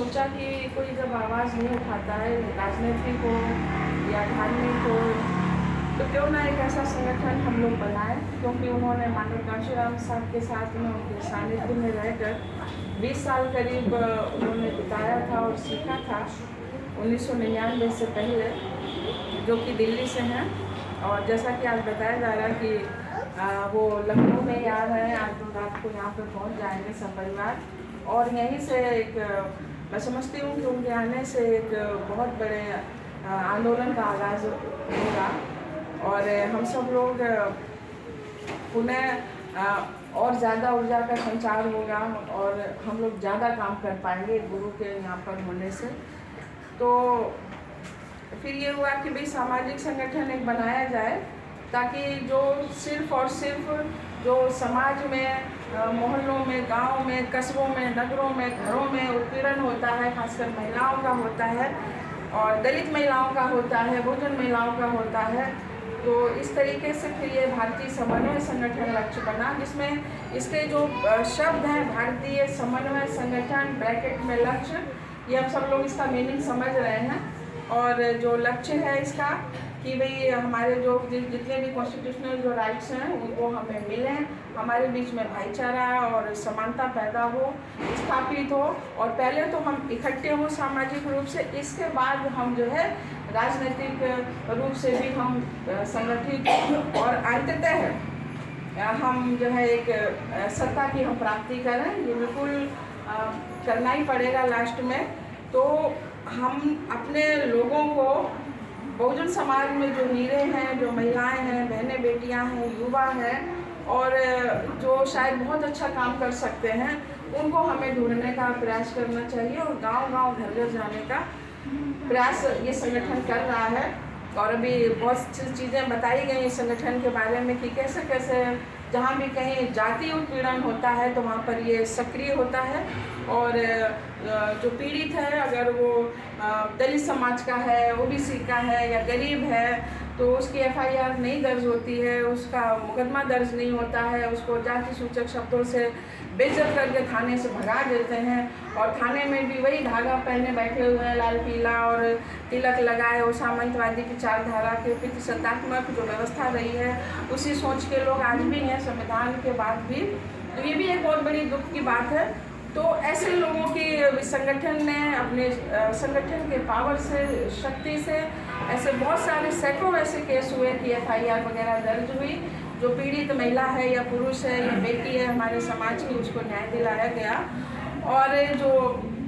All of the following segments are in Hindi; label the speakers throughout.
Speaker 1: सोचा कि कोई जब आवाज़ नहीं उठाता है, राजनीतिक हो या धार्मिक हो, तो क्यों ना एक ऐसा संगठन हम लोग बनाएं, क्योंकि उन्होंने माननीय कांशीराम साहब के साथ में उनके सानिध्य में रहकर 20 साल करीब उन्होंने बिताया था और सीखा था 1999 से पहले, जो कि दिल्ली से हैं। और जैसा कि आज बताया जा रहा है कि वो लखनऊ में ही आ रहे हैं, आज तो रात को यहाँ पर पहुँच जाएंगे सब परिवार। और यहीं से एक मैं समझती हूँ कि उनके आने से एक बहुत बड़े आंदोलन का आगाज़ होगा और हम सब लोग पुनः और ज़्यादा ऊर्जा का संचार होगा और हम लोग ज़्यादा काम कर पाएंगे गुरु के यहाँ पर होने से। तो फिर ये हुआ कि भाई सामाजिक संगठन एक बनाया जाए, ताकि जो सिर्फ और सिर्फ जो समाज में, मोहल्लों में, गांव में, कस्बों में, नगरों में, घरों में उत्पीड़न होता है, खासकर महिलाओं का होता है और दलित महिलाओं का होता है, बहुजन महिलाओं का होता है। तो इस तरीके से फिर ये भारतीय समन्वय संगठन लक्ष्य बना, जिसमें इसके जो शब्द हैं भारतीय समन्वय संगठन ब्रैकेट में लक्ष्य, ये हम सब लोग इसका मीनिंग समझ रहे हैं। और जो लक्ष्य है इसका कि भाई हमारे जो जितने भी कॉन्स्टिट्यूशनल जो राइट्स हैं उनको हमें मिलें, हमारे बीच में भाईचारा और समानता पैदा हो, स्थापित हो और पहले तो हम इकट्ठे हों सामाजिक रूप से, इसके बाद हम जो है राजनीतिक रूप से भी हम संगठित और अंततः हम जो है एक सत्ता की हम प्राप्ति करें। ये बिल्कुल करना ही पड़ेगा लास्ट में। तो हम अपने लोगों को, बहुजन समाज में जो हीरे हैं, जो महिलाएं हैं, बहनें बेटियां हैं, युवा हैं और जो शायद बहुत अच्छा काम कर सकते हैं, उनको हमें ढूंढने का प्रयास करना चाहिए और गांव-गांव, घर-घर जाने का प्रयास ये संगठन कर रहा है। और अभी बहुत सी चीज़ें बताई गई इस संगठन के बारे में कि कैसे कैसे जहाँ भी कहीं जाति उत्पीड़न होता है तो वहाँ पर ये सक्रिय होता है और जो पीड़ित है, अगर वो दलित समाज का है, ओबीसी का है या गरीब है, तो उसकी एफआईआर नहीं दर्ज होती है, उसका मुकदमा दर्ज नहीं होता है, उसको जाति सूचक शब्दों से बेइज्जत करके थाने से भगा देते हैं और थाने में भी वही धागा पहने बैठे हुए हैं, लाल पीला और तिलक लगाए, वो सामंतवादी की चारधारा के प्रतिशतात्मक जो व्यवस्था रही है उसी सोच के लोग आज भी हैं संविधान के बाद भी। तो ये भी एक बहुत बड़ी दुख की बात है। तो ऐसे लोगों की संगठन ने अपने संगठन के पावर से, शक्ति से ऐसे बहुत सारे सैकड़ों ऐसे केस हुए कि एफआईआर वगैरह दर्ज हुई, जो पीड़ित महिला है या पुरुष है या बेटी है हमारे समाज की, उसको न्याय दिलाया गया। और जो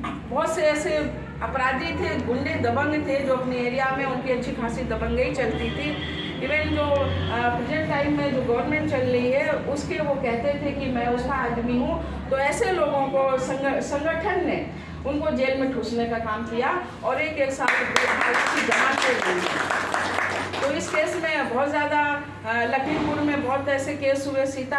Speaker 1: बहुत से ऐसे अपराधी थे, गुंडे दबंग थे, जो अपने एरिया में उनकी अच्छी खासी दबंगई चलती थी। इवन जो प्रेजेंट टाइम में जो गवर्नमेंट चल रही है उसके वो कहते थे कि मैं उसका आदमी हूँ। तो ऐसे लोगों को संगठन ने उनको जेल में ठूसने का काम किया और एक साल की जमानत दे दी। तो इस केस में बहुत ज़्यादा लखीमपुर में बहुत ऐसे केस हुए, सीता